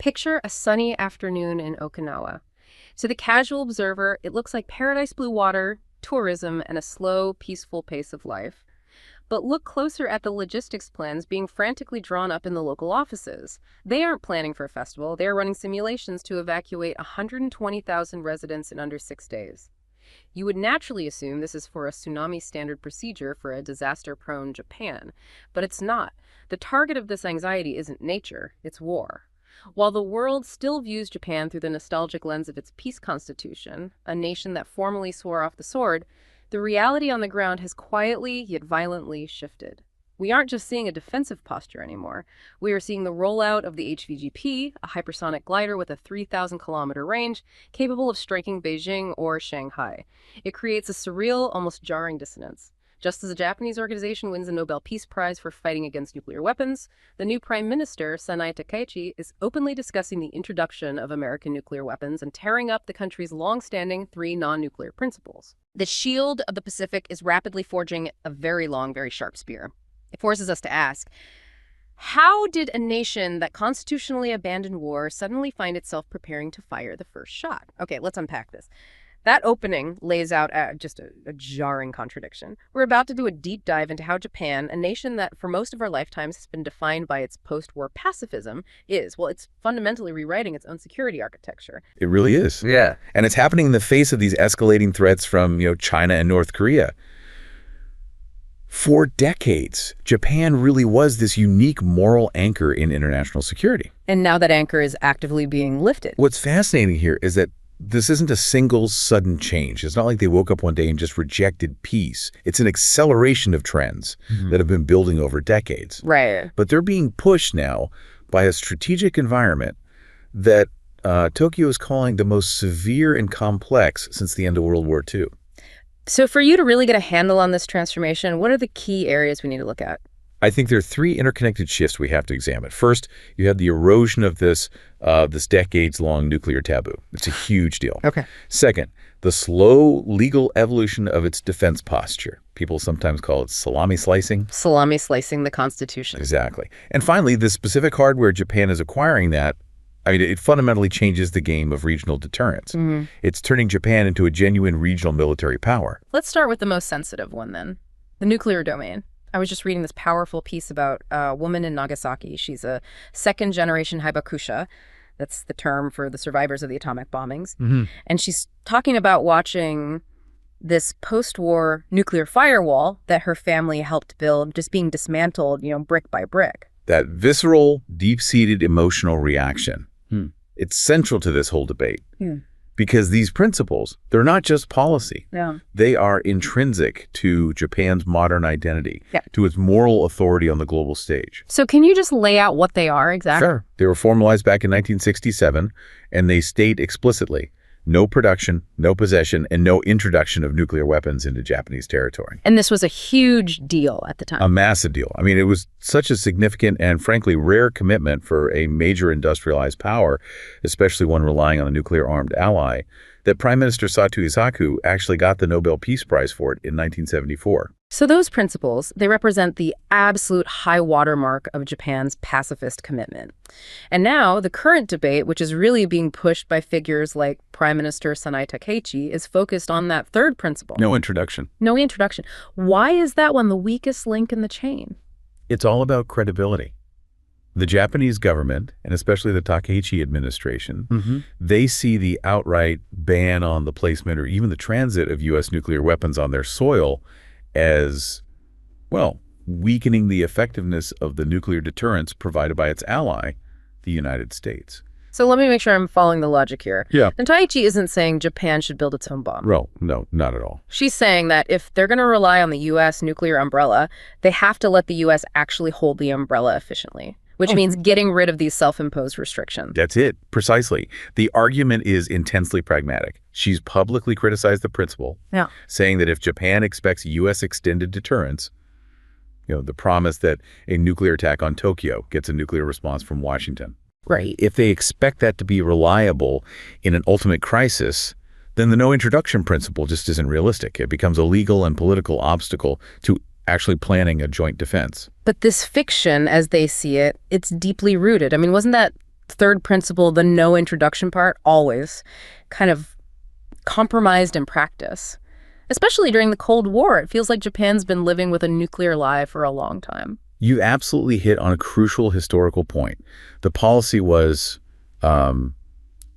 Picture a sunny afternoon in Okinawa. To the casual observer, it looks like paradise blue water, tourism, and a slow, peaceful pace of life. But look closer at the logistics plans being frantically drawn up in the local offices. They aren't planning for a festival. They are running simulations to evacuate 120,000 residents in under 6 days. You would naturally assume this is for a tsunami standard procedure for a disaster-prone Japan, but it's not. The target of this anxiety isn't nature, it's war. While the world still views Japan through the nostalgic lens of its peace constitution, a nation that formally swore off the sword, the reality on the ground has quietly yet violently shifted. We aren't just seeing a defensive posture anymore. We are seeing the rollout of the HVGP, a hypersonic glider with a 3,000-kilometer range, capable of striking Beijing or Shanghai. It creates a surreal, almost jarring dissonance. Just as a Japanese organization wins a Nobel Peace Prize for fighting against nuclear weapons, the new Prime Minister, Sanai Takaichi, is openly discussing the introduction of American nuclear weapons and tearing up the country's long-standing 3 non-nuclear principles. The shield of the Pacific is rapidly forging a very long, very sharp spear. It forces us to ask, how did a nation that constitutionally abandoned war suddenly find itself preparing to fire the first shot? Okay, let's unpack this. That opening lays out just a jarring contradiction. We're about to do a deep dive into how Japan, a nation that for most of our lifetimes has been defined by its post-war pacifism, it's fundamentally rewriting its own security architecture. It really is. Yeah. And it's happening in the face of these escalating threats from, China and North Korea. For decades, Japan really was this unique moral anchor in international security. And now that anchor is actively being lifted. What's fascinating here is that this isn't a single sudden change. It's not like they woke up one day and just rejected peace. It's an acceleration of trends that have been building over decades. Right. But they're being pushed now by a strategic environment that Tokyo is calling the most severe and complex since the end of World War II. So for you to really get a handle on this transformation, what are the key areas we need to look at? I think there are 3 interconnected shifts we have to examine. First, you have the erosion of this decades-long nuclear taboo. It's a huge deal. Okay. Second, the slow legal evolution of its defense posture. People sometimes call it salami slicing. Salami slicing the Constitution. Exactly. And finally, the specific hardware Japan is acquiring that, it fundamentally changes the game of regional deterrence. It's turning Japan into a genuine regional military power. Let's start with the most sensitive one then, the nuclear domain. I was just reading this powerful piece about a woman in Nagasaki. She's a second-generation hibakusha. That's the term for the survivors of the atomic bombings. And she's talking about watching this post-war nuclear firewall that her family helped build just being dismantled, brick by brick. That visceral, deep-seated emotional reaction. It's central to this whole debate. Because these principles, they're not just policy. Yeah. They are intrinsic to Japan's modern identity, to its moral authority on the global stage. So can you just lay out what they are exactly? Sure. They were formalized back in 1967, and they state explicitly, no production, no possession, and no introduction of nuclear weapons into Japanese territory. And this was a huge deal at the time. A massive deal. It was such a significant and frankly rare commitment for a major industrialized power, especially one relying on a nuclear-armed ally, that Prime Minister Sato Iisaku actually got the Nobel Peace Prize for it in 1974. So those principles, they represent the absolute high watermark of Japan's pacifist commitment. And now the current debate, which is really being pushed by figures like Prime Minister Sanai Takaichi, is focused on that third principle. No introduction. No introduction. Why is that one the weakest link in the chain? It's all about credibility. The Japanese government, and especially the Takaichi administration, they see the outright ban on the placement or even the transit of U.S. nuclear weapons on their soil as, weakening the effectiveness of the nuclear deterrence provided by its ally, the United States. So let me make sure I'm following the logic here. Yeah. And Takaichi isn't saying Japan should build its own bomb. No, not at all. She's saying that if they're going to rely on the U.S. nuclear umbrella, they have to let the U.S. actually hold the umbrella efficiently, which means getting rid of these self-imposed restrictions. That's it, precisely. The argument is intensely pragmatic. She's publicly criticized the principle, saying that if Japan expects U.S. extended deterrence, the promise that a nuclear attack on Tokyo gets a nuclear response from Washington. Right. If they expect that to be reliable in an ultimate crisis, then the no introduction principle just isn't realistic. It becomes a legal and political obstacle to actually planning a joint defense. But this fiction, as they see it, it's deeply rooted. Wasn't that third principle, the no introduction part, always kind of compromised in practice. Especially during the Cold War, it feels like Japan's been living with a nuclear lie for a long time. You absolutely hit on a crucial historical point. The policy was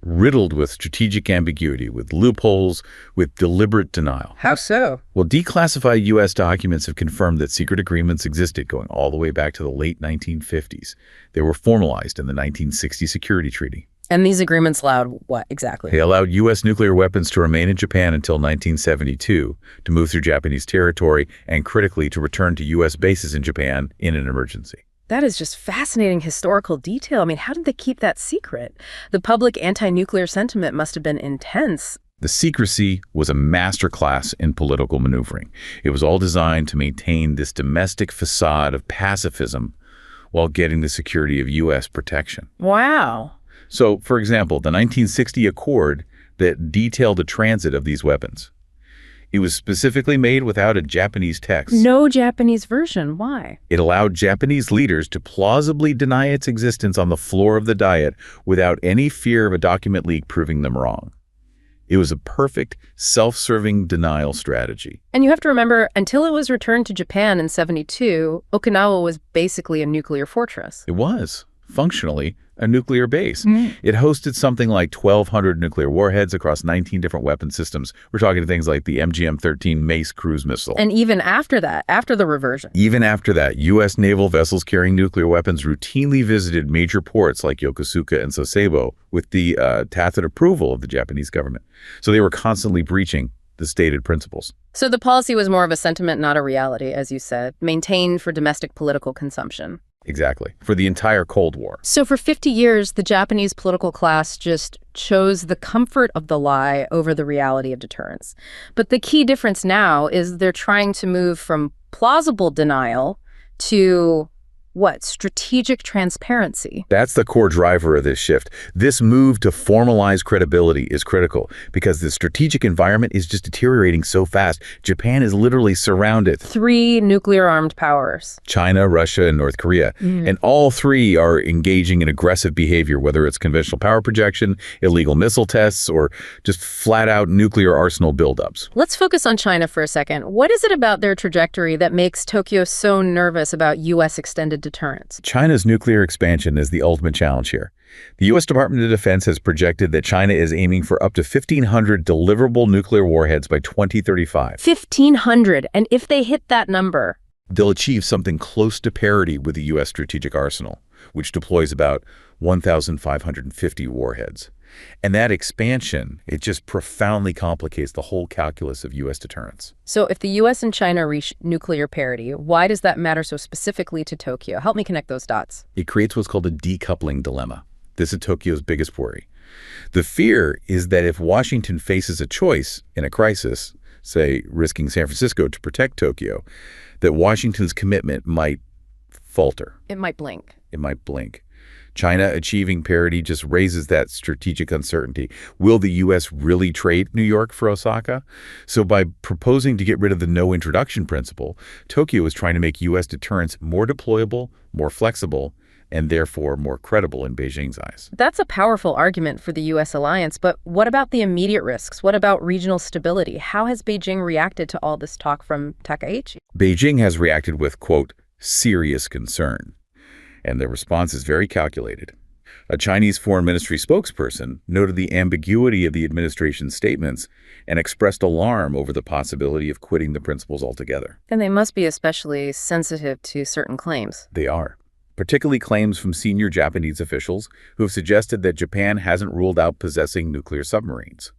riddled with strategic ambiguity, with loopholes, with deliberate denial. How so? Well, declassified U.S. documents have confirmed that secret agreements existed going all the way back to the late 1950s. They were formalized in the 1960 Security Treaty. And these agreements allowed what exactly? They allowed U.S. nuclear weapons to remain in Japan until 1972, to move through Japanese territory, and critically to return to U.S. bases in Japan in an emergency. That is just fascinating historical detail. I mean, how did they keep that secret? The public anti-nuclear sentiment must have been intense. The secrecy was a masterclass in political maneuvering. It was all designed to maintain this domestic facade of pacifism while getting the security of U.S. protection. Wow. So, for example, the 1960 Accord that detailed the transit of these weapons. It was specifically made without a Japanese text. No Japanese version. Why? It allowed Japanese leaders to plausibly deny its existence on the floor of the Diet without any fear of a document leak proving them wrong. It was a perfect, self-serving denial strategy. And you have to remember, until it was returned to Japan in '72, Okinawa was basically a nuclear fortress. It was, functionally, a nuclear base. Mm. It hosted something like 1,200 nuclear warheads across 19 different weapon systems. We're talking things like the MGM-13 Mace cruise missile. And even after that, after the reversion. Even after that, U.S. naval vessels carrying nuclear weapons routinely visited major ports like Yokosuka and Sasebo with the tacit approval of the Japanese government. So they were constantly breaching the stated principles. So the policy was more of a sentiment, not a reality, as you said, maintained for domestic political consumption. Exactly. For the entire Cold War. So for 50 years, the Japanese political class just chose the comfort of the lie over the reality of deterrence. But the key difference now is they're trying to move from plausible denial to what? Strategic transparency. That's the core driver of this shift. This move to formalize credibility is critical because the strategic environment is just deteriorating so fast. Japan is literally surrounded. 3 nuclear-armed powers. China, Russia, and North Korea. And all 3 are engaging in aggressive behavior, whether it's conventional power projection, illegal missile tests, or just flat-out nuclear arsenal buildups. Let's focus on China for a second. What is it about their trajectory that makes Tokyo so nervous about U.S. extended deterrence? China's nuclear expansion is the ultimate challenge here. The U.S. Department of Defense has projected that China is aiming for up to 1,500 deliverable nuclear warheads by 2035. 1,500, and if they hit that number, they'll achieve something close to parity with the U.S. strategic arsenal, which deploys about 1,550 warheads. And that expansion, it just profoundly complicates the whole calculus of U.S. deterrence. So if the U.S. and China reach nuclear parity, why does that matter so specifically to Tokyo? Help me connect those dots. It creates what's called a decoupling dilemma. This is Tokyo's biggest worry. The fear is that if Washington faces a choice in a crisis, say risking San Francisco to protect Tokyo, that Washington's commitment might falter. It might blink. It might blink. China achieving parity just raises that strategic uncertainty. Will the U.S. really trade New York for Osaka? So by proposing to get rid of the no introduction principle, Tokyo is trying to make U.S. deterrence more deployable, more flexible, and therefore more credible in Beijing's eyes. That's a powerful argument for the U.S. alliance, but what about the immediate risks? What about regional stability? How has Beijing reacted to all this talk from Takaichi? Beijing has reacted with, quote, serious concern. And the response is very calculated. A Chinese Foreign Ministry spokesperson noted the ambiguity of the administration's statements and expressed alarm over the possibility of quitting the principles altogether. And they must be especially sensitive to certain claims. They are, particularly claims from senior Japanese officials who have suggested that Japan hasn't ruled out possessing nuclear submarines.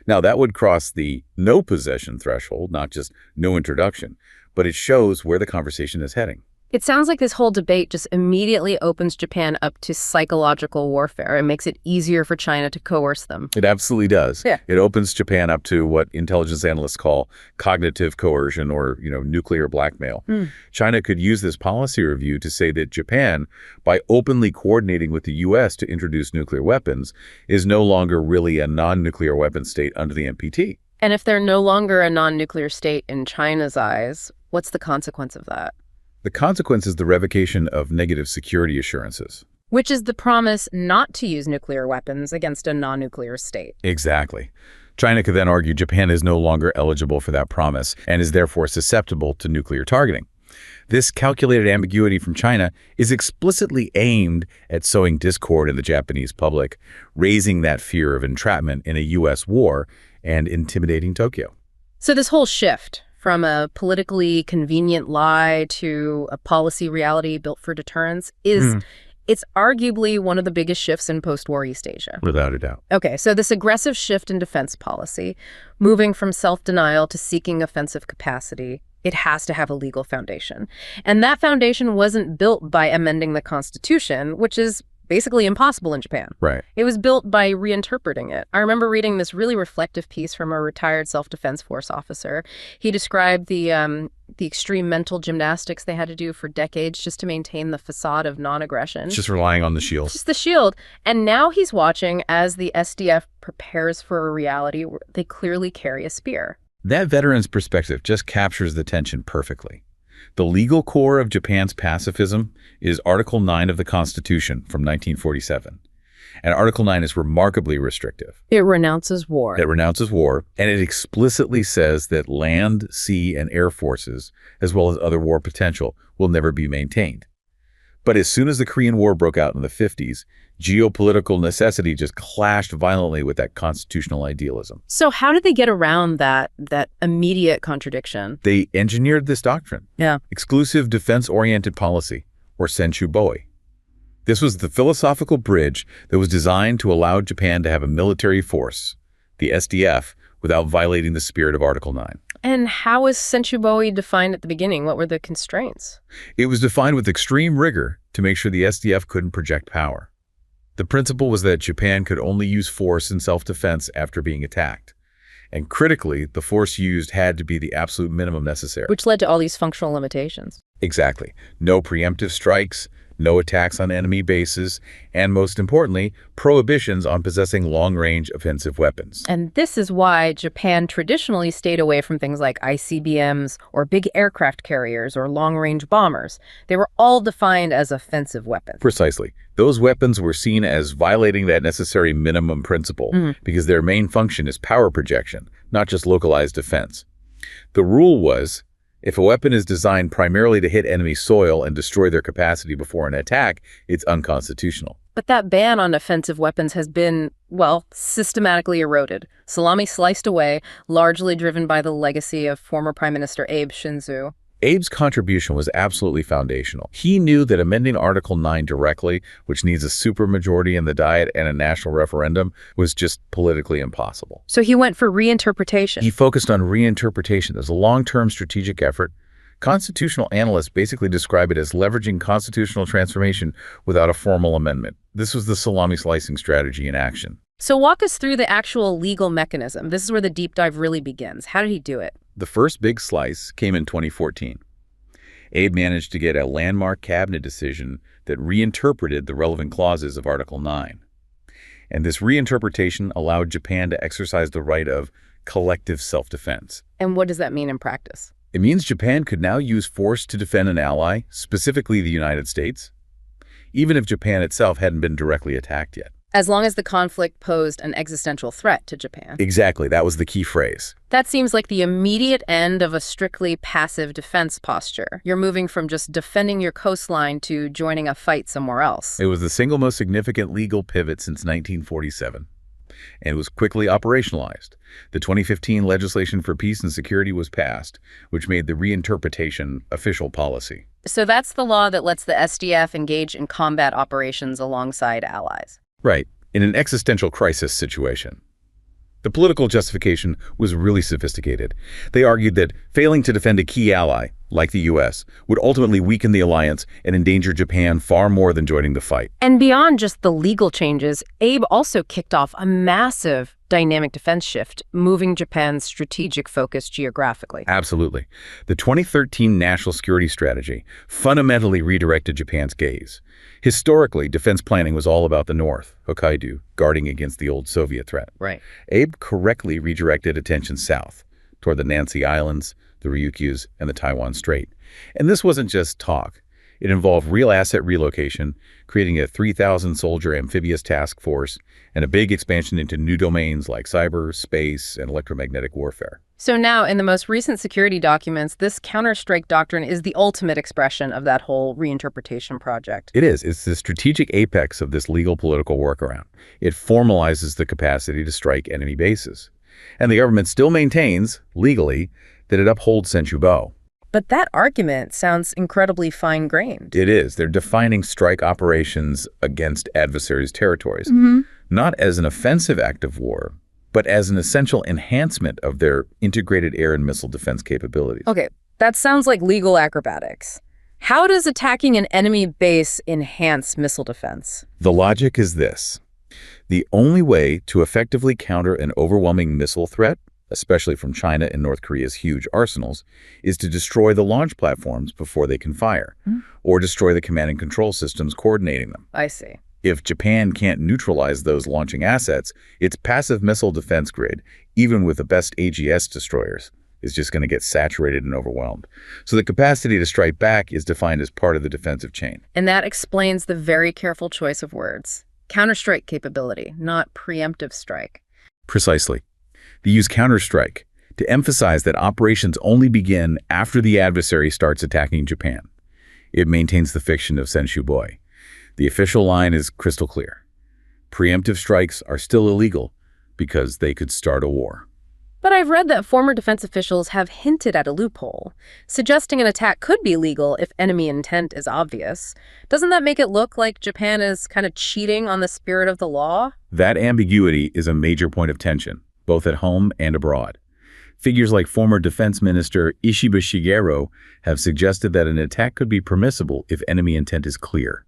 Now, that would cross the no possession threshold, not just no introduction, but it shows where the conversation is heading. It sounds like this whole debate just immediately opens Japan up to psychological warfare. It makes it easier for China to coerce them. It absolutely does. Yeah. It opens Japan up to what intelligence analysts call cognitive coercion or, nuclear blackmail. China could use this policy review to say that Japan, by openly coordinating with the U.S. to introduce nuclear weapons, is no longer really a non-nuclear weapon state under the NPT. And if they're no longer a non-nuclear state in China's eyes, what's the consequence of that? The consequence is the revocation of negative security assurances. Which is the promise not to use nuclear weapons against a non-nuclear state. Exactly. China could then argue Japan is no longer eligible for that promise and is therefore susceptible to nuclear targeting. This calculated ambiguity from China is explicitly aimed at sowing discord in the Japanese public, raising that fear of entrapment in a U.S. war and intimidating Tokyo. So this whole shift from a politically convenient lie to a policy reality built for deterrence it's arguably one of the biggest shifts in post-war East Asia. Without a doubt. Okay, so this aggressive shift in defense policy, moving from self-denial to seeking offensive capacity, it has to have a legal foundation. And that foundation wasn't built by amending the Constitution, which is basically impossible in Japan. Right. It was built by reinterpreting it. I remember reading this really reflective piece from a retired self-defense force officer. He described the extreme mental gymnastics they had to do for decades just to maintain the facade of non-aggression. Just relying on the shield. Just the shield. And now he's watching as the SDF prepares for a reality where they clearly carry a spear. That veteran's perspective just captures the tension perfectly. The legal core of Japan's pacifism is Article 9 of the Constitution from 1947. And Article 9 is remarkably restrictive. It renounces war. It renounces war, and it explicitly says that land, sea, and air forces, as well as other war potential, will never be maintained. But as soon as the Korean War broke out in the 50s, geopolitical necessity just clashed violently with that constitutional idealism. So how did they get around that immediate contradiction? They engineered this doctrine. Yeah. Exclusive defense-oriented policy, or senshuboi. This was the philosophical bridge that was designed to allow Japan to have a military force, the SDF, without violating the spirit of Article 9. And how was senshuboi defined at the beginning? What were the constraints? It was defined with extreme rigor to make sure the SDF couldn't project power. The principle was that Japan could only use force in self-defense after being attacked. And critically, the force used had to be the absolute minimum necessary. Which led to all these functional limitations. Exactly. No preemptive strikes, no attacks on enemy bases, and most importantly, prohibitions on possessing long-range offensive weapons. And this is why Japan traditionally stayed away from things like ICBMs or big aircraft carriers or long-range bombers. They were all defined as offensive weapons. Precisely. Those weapons were seen as violating that necessary minimum principle because their main function is power projection, not just localized defense. The rule was, if a weapon is designed primarily to hit enemy soil and destroy their capacity before an attack, it's unconstitutional. But that ban on offensive weapons has been, well, systematically eroded. Salami sliced away, largely driven by the legacy of former Prime Minister Abe Shinzo. Abe's contribution was absolutely foundational. He knew that amending Article 9 directly, which needs a supermajority in the Diet and a national referendum, was just politically impossible. So he went for reinterpretation. He focused on reinterpretation as a long-term strategic effort. Constitutional analysts basically describe it as leveraging constitutional transformation without a formal amendment. This was the salami slicing strategy in action. So walk us through the actual legal mechanism. This is where the deep dive really begins. How did he do it? The first big slice came in 2014. Abe managed to get a landmark cabinet decision that reinterpreted the relevant clauses of Article 9. And this reinterpretation allowed Japan to exercise the right of collective self-defense. And what does that mean in practice? It means Japan could now use force to defend an ally, specifically the United States, even if Japan itself hadn't been directly attacked yet. As long as the conflict posed an existential threat to Japan. Exactly, that was the key phrase. That seems like the immediate end of a strictly passive defense posture. You're moving from just defending your coastline to joining a fight somewhere else. It was the single most significant legal pivot since 1947. And it was quickly operationalized. The 2015 Legislation for Peace and Security was passed, which made the reinterpretation official policy. So that's the law that lets the SDF engage in combat operations alongside allies. Right, in an existential crisis situation. The political justification was really sophisticated. They argued that failing to defend a key ally, like the U.S., would ultimately weaken the alliance and endanger Japan far more than joining the fight. And beyond just the legal changes, Abe also kicked off a massive dynamic defense shift, moving Japan's strategic focus geographically. Absolutely. The 2013 National Security Strategy fundamentally redirected Japan's gaze. Historically, defense planning was all about the North, Hokkaido, guarding against the old Soviet threat. Right. Abe correctly redirected attention south, toward the Nancy Islands, the Ryukyus, and the Taiwan Strait. And this wasn't just talk. It involved real asset relocation, creating a 3,000-soldier amphibious task force, and a big expansion into new domains like cyber, space, and electromagnetic warfare. So now, in the most recent security documents, this counterstrike doctrine is the ultimate expression of that whole reinterpretation project. It is. It's the strategic apex of this legal political workaround. It formalizes the capacity to strike enemy bases. And the government still maintains, legally, that it upholds Senchubo. But that argument sounds incredibly fine-grained. It is. They're defining strike operations against adversaries' territories, not as an offensive act of war, but as an essential enhancement of their integrated air and missile defense capabilities. Okay, that sounds like legal acrobatics. How does attacking an enemy base enhance missile defense? The logic is this. The only way to effectively counter an overwhelming missile threat, especially from China and North Korea's huge arsenals, is to destroy the launch platforms before they can fire, or destroy the command and control systems coordinating them. I see. If Japan can't neutralize those launching assets, its passive missile defense grid, even with the best AGS destroyers, is just going to get saturated and overwhelmed. So the capacity to strike back is defined as part of the defensive chain. And that explains the very careful choice of words. Counterstrike capability, not preemptive strike. Precisely. They use counterstrike to emphasize that operations only begin after the adversary starts attacking Japan. It maintains the fiction of Senchubo. The official line is crystal clear. Preemptive strikes are still illegal because they could start a war. But I've read that former defense officials have hinted at a loophole, suggesting an attack could be legal if enemy intent is obvious. Doesn't that make it look like Japan is kind of cheating on the spirit of the law? That ambiguity is a major point of tension, both at home and abroad. Figures like former Defense Minister Ishiba Shigeru have suggested that an attack could be permissible if enemy intent is clear.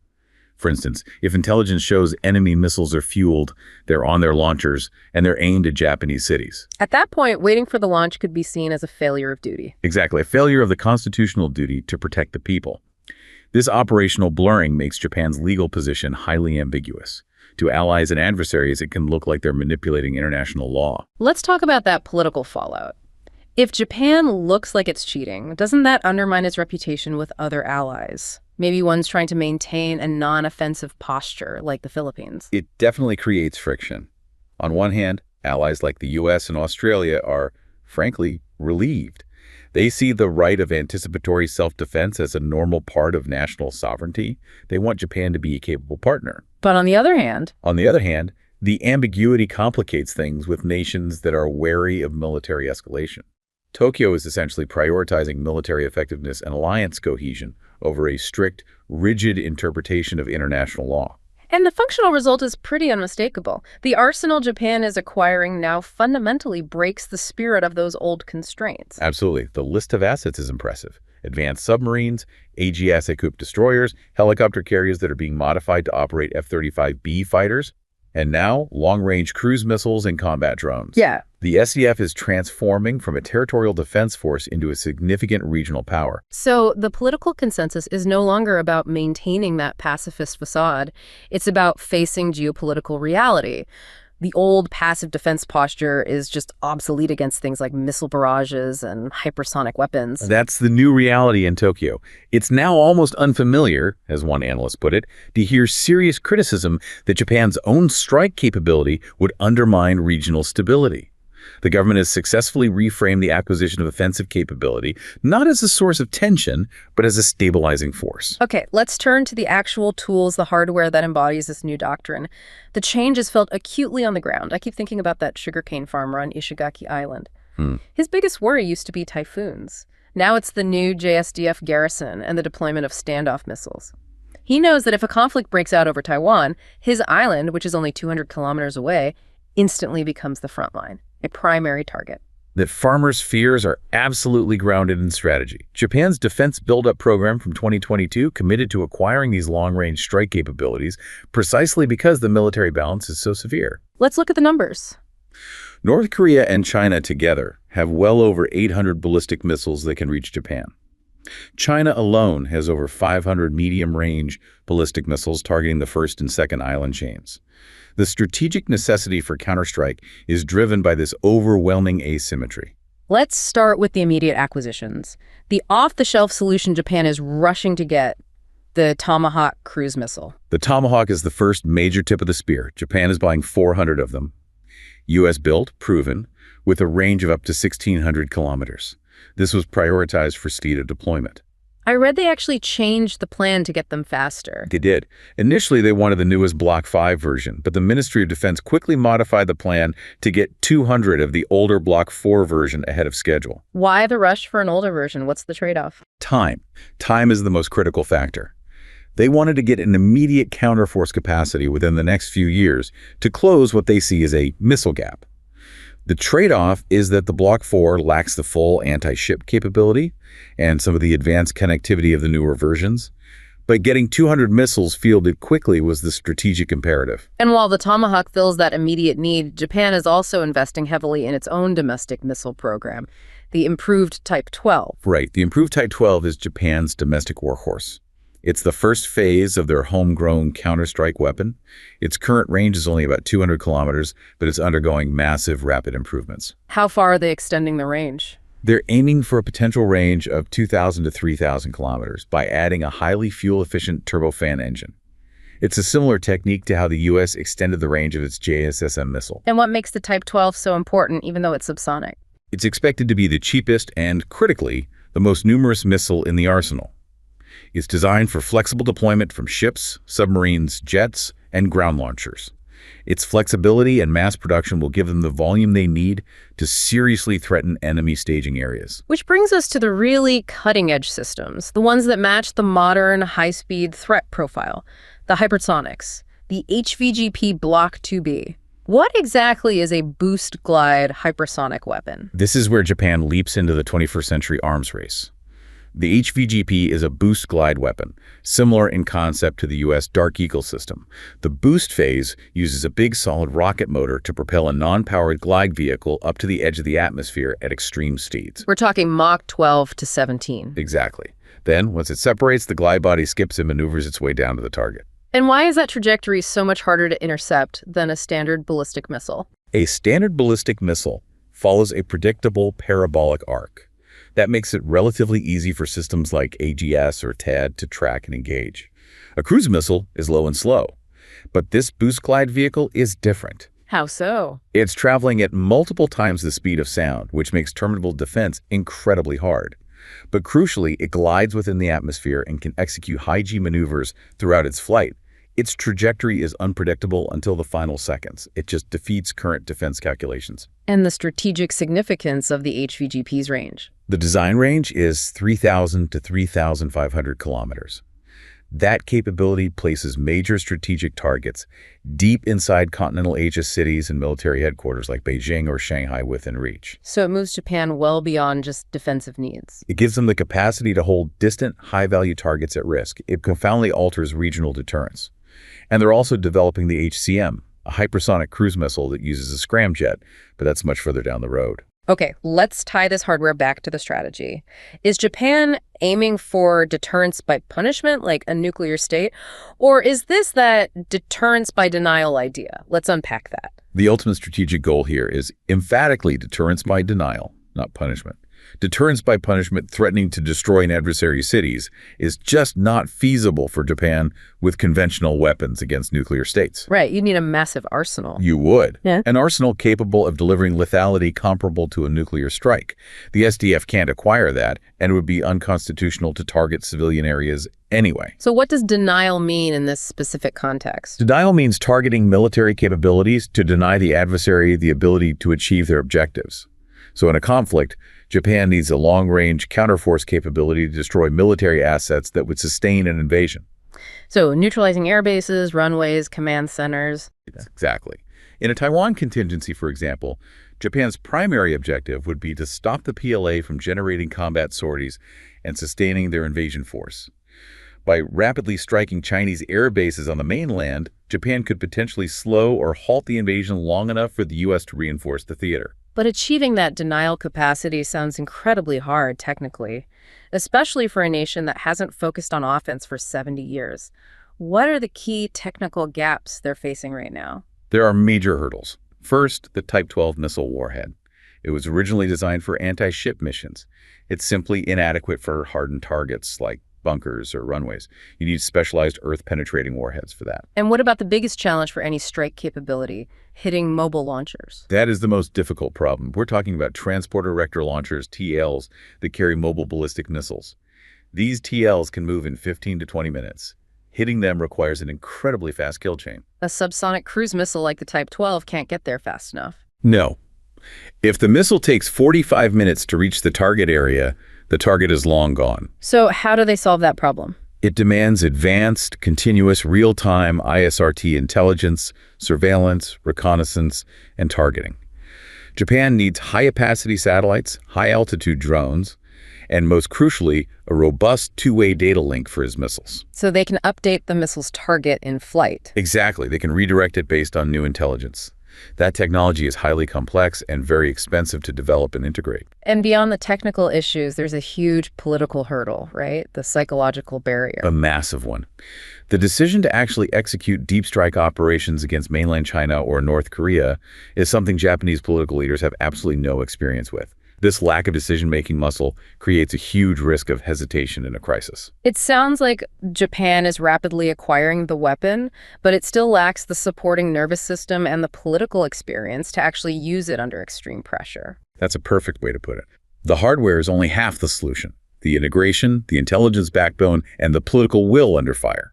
For instance, if intelligence shows enemy missiles are fueled, they're on their launchers, and they're aimed at Japanese cities. At that point, waiting for the launch could be seen as a failure of duty. Exactly, a failure of the constitutional duty to protect the people. This operational blurring makes Japan's legal position highly ambiguous. To allies and adversaries, it can look like they're manipulating international law. Let's talk about that political fallout. If Japan looks like it's cheating, doesn't that undermine its reputation with other allies? Maybe one's trying to maintain a non-offensive posture, like the Philippines. It definitely creates friction. On one hand, allies like the US and Australia are, frankly, relieved. They see the right of anticipatory self-defense as a normal part of national sovereignty. They want Japan to be a capable partner. But on the other hand, the ambiguity complicates things with nations that are wary of military escalation. Tokyo is essentially prioritizing military effectiveness and alliance cohesion over a strict, rigid interpretation of international law. and the functional result is pretty unmistakable. The arsenal Japan is acquiring now fundamentally breaks the spirit of those old constraints. Absolutely. The list of assets is impressive. Advanced submarines, AGS-equipped destroyers, helicopter carriers that are being modified to operate F-35B fighters, and now long-range cruise missiles and combat drones. Yeah. The SDF is transforming from a territorial defense force into a significant regional power. So the political consensus is no longer about maintaining that pacifist facade. It's about facing geopolitical reality. The old passive defense posture is just obsolete against things like missile barrages and hypersonic weapons. That's the new reality in Tokyo. It's now almost unfamiliar, as one analyst put it, to hear serious criticism that Japan's own strike capability would undermine regional stability. The government has successfully reframed the acquisition of offensive capability, not as a source of tension, but as a stabilizing force. Okay, let's turn to the actual tools, the hardware that embodies this new doctrine. The change is felt acutely on the ground. I keep thinking about that sugarcane farmer on Ishigaki Island. His biggest worry used to be typhoons. Now it's the new JSDF garrison and the deployment of standoff missiles. He knows that if a conflict breaks out over Taiwan, his island, which is only 200 kilometers away, instantly becomes the front line, a primary target. That farmers' fears are absolutely grounded in strategy. Japan's defense buildup program from 2022 committed to acquiring these long-range strike capabilities precisely because the military balance is so severe. Let's look at the numbers. North Korea and China together have well over 800 ballistic missiles that can reach Japan. China alone has over 500 medium-range ballistic missiles targeting the first and second island chains. The strategic necessity for counterstrike is driven by this overwhelming asymmetry. Let's start with the immediate acquisitions. The off-the-shelf solution Japan is rushing to get, The Tomahawk cruise missile. The Tomahawk is the first major tip of the spear. Japan is buying 400 of them. U.S. built, proven, with a range of up to 1,600 kilometers. This was prioritized for speed of deployment. I read they actually changed the plan to get them faster. They did. Initially, they wanted the newest Block 5 version, but the Ministry of Defense quickly modified the plan to get 200 of the older Block 4 version ahead of schedule. Why the rush for an older version? What's the trade-off? Time. Time is the most critical factor. They wanted to get an immediate counterforce capacity within the next few years to close what they see as a missile gap. The trade-off is that the Block 4 lacks the full anti-ship capability and some of the advanced connectivity of the newer versions, but getting 200 missiles fielded quickly was the strategic imperative. And while the Tomahawk fills that immediate need, Japan is also investing heavily in its own domestic missile program, the improved Type 12. Right. The improved Type 12 is Japan's domestic warhorse. It's the first phase of their homegrown counter-strike weapon. Its current range is only about 200 kilometers, but it's undergoing massive rapid improvements. How far are they extending the range? They're aiming for a potential range of 2,000 to 3,000 kilometers by adding a highly fuel-efficient turbofan engine. It's a similar technique to how the U.S. extended the range of its JSSM missile. And what makes the Type 12 so important, even though it's subsonic? It's expected to be the cheapest and, critically, the most numerous missile in the arsenal. It's designed for flexible deployment from ships, submarines, jets, and ground launchers. Its flexibility and mass production will give them the volume they need to seriously threaten enemy staging areas. Which brings us to the really cutting-edge systems, the ones that match the modern high-speed threat profile, the hypersonics, the HVGP Block 2B. What exactly is a boost glide hypersonic weapon? This is where Japan leaps into the 21st century arms race. The HVGP is a boost glide weapon, similar in concept to the U.S. Dark Eagle system. The boost phase uses a big solid rocket motor to propel a non-powered glide vehicle up to the edge of the atmosphere at extreme speeds. We're talking Mach 12 to 17. Exactly. Then, once it separates, the glide body skips and maneuvers its way down to the target. And why is that trajectory so much harder to intercept than a standard ballistic missile? A standard ballistic missile follows a predictable parabolic arc. That makes it relatively easy for systems like AGS or TED to track and engage. A cruise missile is low and slow, but this boost glide vehicle is different. How so? It's traveling at multiple times the speed of sound, which makes terminal defense incredibly hard. But crucially, it glides within the atmosphere and can execute high-G maneuvers throughout its flight. Its trajectory is unpredictable until the final seconds. It just defeats current defense calculations. And the strategic significance of the HVGP's range? The design range is 3,000 to 3,500 kilometers. That capability places major strategic targets deep inside continental Asia cities and military headquarters like Beijing or Shanghai within reach. So it moves Japan well beyond just defensive needs. It gives them the capacity to hold distant, high-value targets at risk. It profoundly alters regional deterrence. And they're also developing the HCM, a hypersonic cruise missile that uses a scramjet, but that's much further down the road. Okay, let's tie this hardware back to the strategy. Is Japan aiming for deterrence by punishment, like a nuclear state? Or is this that deterrence by denial idea? Let's unpack that. The ultimate strategic goal here is emphatically deterrence by denial, not punishment. Deterrence by punishment threatening to destroy an adversary's cities is just not feasible for Japan with conventional weapons against nuclear states. Right, you need a massive arsenal. You would. Yeah. An arsenal capable of delivering lethality comparable to a nuclear strike. The SDF can't acquire that, and it would be unconstitutional to target civilian areas anyway. So what does denial mean in this specific context? Denial means targeting military capabilities to deny the adversary the ability to achieve their objectives. So in a conflict, Japan needs a long-range counterforce capability to destroy military assets that would sustain an invasion. So neutralizing air bases, runways, command centers. Exactly. In a Taiwan contingency, for example, Japan's primary objective would be to stop the PLA from generating combat sorties and sustaining their invasion force. By rapidly striking Chinese air bases on the mainland, Japan could potentially slow or halt the invasion long enough for the U.S. to reinforce the theater. But achieving that denial capacity sounds incredibly hard technically, especially for a nation that hasn't focused on offense for 70 years. What are the key technical gaps they're facing right now? There are major hurdles. First, the Type 12 missile warhead. It was originally designed for anti-ship missions. It's simply inadequate for hardened targets like bunkers, or runways. You need specialized Earth-penetrating warheads for that. And what about the biggest challenge for any strike capability, hitting mobile launchers? That is the most difficult problem. We're talking about transporter-erector launchers, TLs, that carry mobile ballistic missiles. These TLs can move in 15 to 20 minutes. Hitting them requires an incredibly fast kill chain. A subsonic cruise missile like the Type 12 can't get there fast enough. No. If the missile takes 45 minutes to reach the target area, the target is long gone. So how do they solve that problem? It demands advanced, continuous, real-time ISRT intelligence, surveillance, reconnaissance, and targeting. Japan needs high-capacity satellites, high-altitude drones, and most crucially, a robust two-way data link for his missiles. So they can update the missile's target in flight. Exactly. They can redirect it based on new intelligence. That technology is highly complex and very expensive to develop and integrate. And beyond the technical issues, there's a huge political hurdle, right? The psychological barrier. A massive one. The decision to actually execute deep strike operations against mainland China or North Korea is something Japanese political leaders have absolutely no experience with. This lack of decision-making muscle creates a huge risk of hesitation in a crisis. It sounds like Japan is rapidly acquiring the weapon, but it still lacks the supporting nervous system and the political experience to actually use it under extreme pressure. That's a perfect way to put it. The hardware is only half the solution. The integration, the intelligence backbone, and the political will under fire.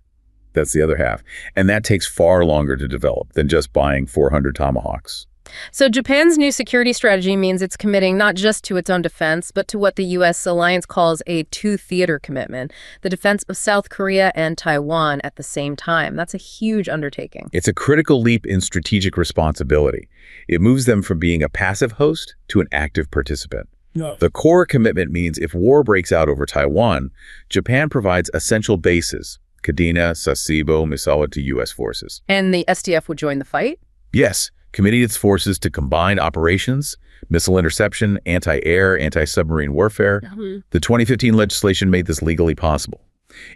That's the other half. And that takes far longer to develop than just buying 400 Tomahawks. So Japan's new security strategy means it's committing not just to its own defense, but to what the U.S. alliance calls a two-theater commitment, the defense of South Korea and Taiwan at the same time. That's a huge undertaking. It's a critical leap in strategic responsibility. It moves them from being a passive host to an active participant. No. The core commitment means if war breaks out over Taiwan, Japan provides essential bases, Kadena, Sasebo, Misawa, to U.S. forces. And the SDF would join the fight? Yes, committing its forces to combined operations, missile interception, anti-air, anti-submarine warfare. The 2015 legislation made this legally possible.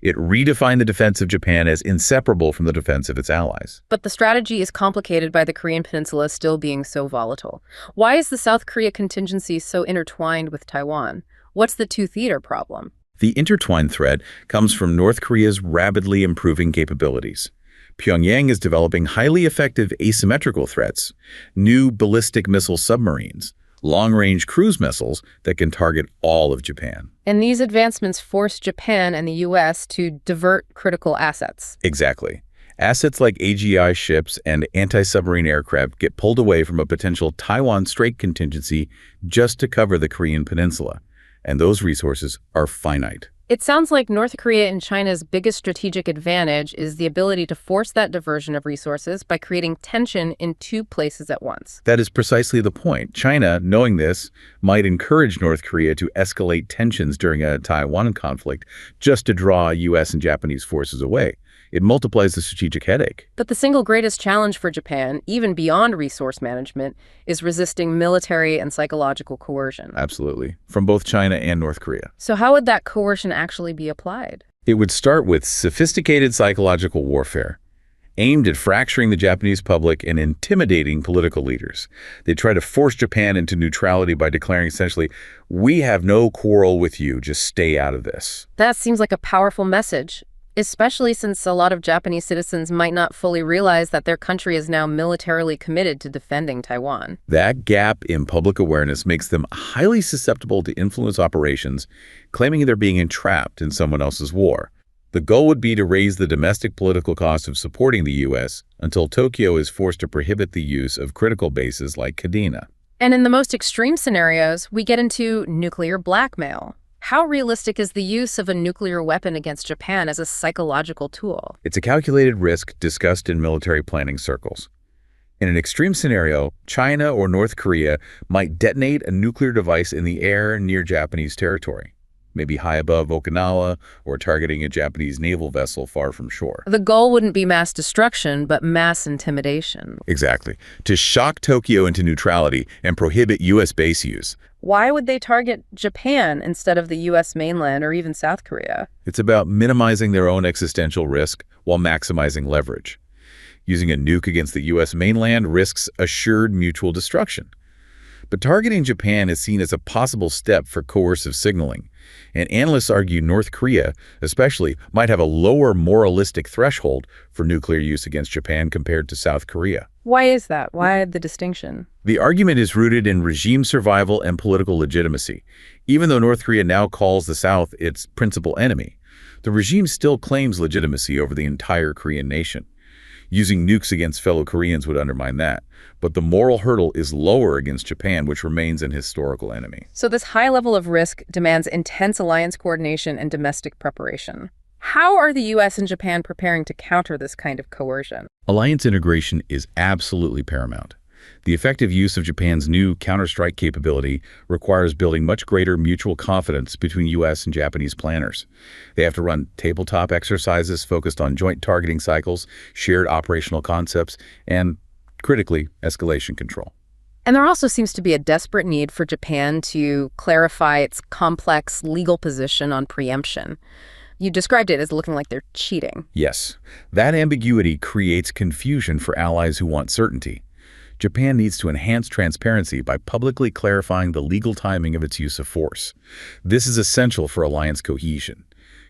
It redefined the defense of Japan as inseparable from the defense of its allies. But the strategy is complicated by the Korean Peninsula still being so volatile. Why is the South Korea contingency so intertwined with Taiwan? What's the two-theater problem? The intertwined thread comes from North Korea's rapidly improving capabilities. Pyongyang is developing highly effective asymmetrical threats, new ballistic missile submarines, long-range cruise missiles that can target all of Japan. And these advancements force Japan and the U.S. to divert critical assets. Exactly. Assets like AGI ships and anti-submarine aircraft get pulled away from a potential Taiwan Strait contingency just to cover the Korean Peninsula. And those resources are finite. It sounds like North Korea and China's biggest strategic advantage is the ability to force that diversion of resources by creating tension in two places at once. That is precisely the point. China, knowing this, might encourage North Korea to escalate tensions during a Taiwan conflict just to draw U.S. and Japanese forces away. It multiplies the strategic headache. But the single greatest challenge for Japan, even beyond resource management, is resisting military and psychological coercion. Absolutely. From both China and North Korea. So how would that coercion actually be applied? It would start with sophisticated psychological warfare, aimed at fracturing the Japanese public and intimidating political leaders. They try to force Japan into neutrality by declaring essentially, we have no quarrel with you, just stay out of this. That seems like a powerful message, especially since a lot of Japanese citizens might not fully realize that their country is now militarily committed to defending Taiwan. That gap in public awareness makes them highly susceptible to influence operations, claiming they're being entrapped in someone else's war. The goal would be to raise the domestic political cost of supporting the U.S. until Tokyo is forced to prohibit the use of critical bases like Kadena. And in the most extreme scenarios, we get into nuclear blackmail. How realistic is the use of a nuclear weapon against Japan as a psychological tool? It's a calculated risk discussed in military planning circles. In an extreme scenario, China or North Korea might detonate a nuclear device in the air near Japanese territory, maybe high above Okinawa or targeting a Japanese naval vessel far from shore. The goal wouldn't be mass destruction, but mass intimidation. Exactly. To shock Tokyo into neutrality and prohibit U.S. base use. Why would they target Japan instead of the U.S. mainland or even South Korea? It's about minimizing their own existential risk while maximizing leverage. Using a nuke against the U.S. mainland risks assured mutual destruction. But targeting Japan is seen as a possible step for coercive signaling. And analysts argue North Korea, especially, might have a lower moralistic threshold for nuclear use against Japan compared to South Korea. Why is that? Why the distinction? The argument is rooted in regime survival and political legitimacy. Even though North Korea now calls the South its principal enemy, the regime still claims legitimacy over the entire Korean nation. Using nukes against fellow Koreans would undermine that. But the moral hurdle is lower against Japan, which remains an historical enemy. So this high level of risk demands intense alliance coordination and domestic preparation. How are the U.S. and Japan preparing to counter this kind of coercion? Alliance integration is absolutely paramount. The effective use of Japan's new counterstrike capability requires building much greater mutual confidence between U.S. and Japanese planners. They have to run tabletop exercises focused on joint targeting cycles, shared operational concepts, and, critically, escalation control. And there also seems to be a desperate need for Japan to clarify its complex legal position on preemption. You described it as looking like they're cheating. Yes, that ambiguity creates confusion for allies who want certainty. Japan needs to enhance transparency by publicly clarifying the legal timing of its use of force. This is essential for alliance cohesion.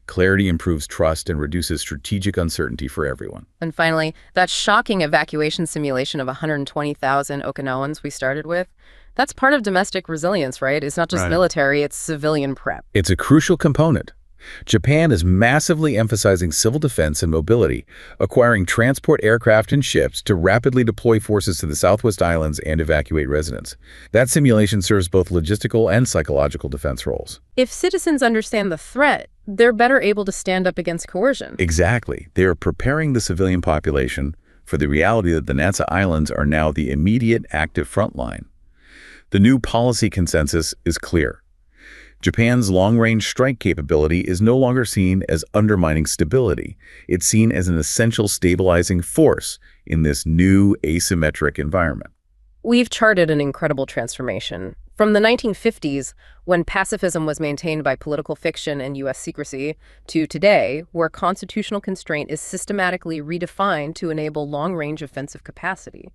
Clarity improves trust and reduces strategic uncertainty for everyone. And finally, that shocking evacuation simulation of 120,000 Okinawans we started with, that's part of domestic resilience, right? It's not just military, it's civilian prep. It's a crucial component. Japan is massively emphasizing civil defense and mobility, acquiring transport aircraft and ships to rapidly deploy forces to the Southwest Islands and evacuate residents. That simulation serves both logistical and psychological defense roles. If citizens understand the threat, they're better able to stand up against coercion. Exactly. They are preparing the civilian population for the reality that the Natsei Islands are now the immediate active front line. The new policy consensus is clear. Japan's long-range strike capability is no longer seen as undermining stability. It's seen as an essential stabilizing force in this new asymmetric environment. We've charted an incredible transformation. From the 1950s, when pacifism was maintained by political fiction and U.S. secrecy, to today, where constitutional constraint is systematically redefined to enable long-range offensive capacity.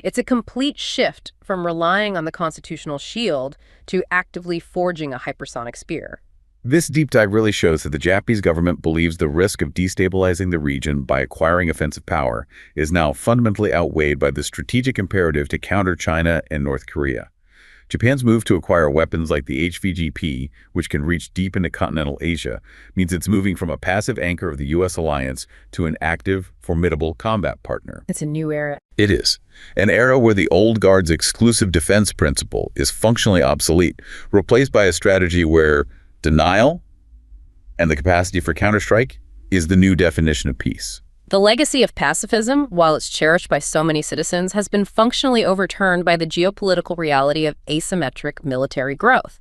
It's a complete shift from relying on the constitutional shield to actively forging a hypersonic spear. This deep dive really shows that the Japanese government believes the risk of destabilizing the region by acquiring offensive power is now fundamentally outweighed by the strategic imperative to counter China and North Korea. Japan's move to acquire weapons like the HVGP, which can reach deep into continental Asia, means it's moving from a passive anchor of the U.S. alliance to an active, formidable combat partner. It's a new era. It is. An era where the old guard's exclusive defense principle is functionally obsolete, replaced by a strategy where denial and the capacity for counterstrike is the new definition of peace. The legacy of pacifism, while it's cherished by so many citizens, has been functionally overturned by the geopolitical reality of asymmetric military growth.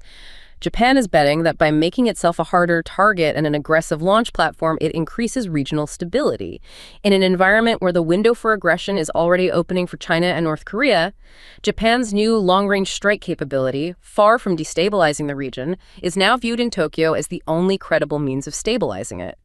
Japan is betting that by making itself a harder target and an aggressive launch platform, it increases regional stability. In an environment where the window for aggression is already opening for China and North Korea, Japan's new long-range strike capability, far from destabilizing the region, is now viewed in Tokyo as the only credible means of stabilizing it.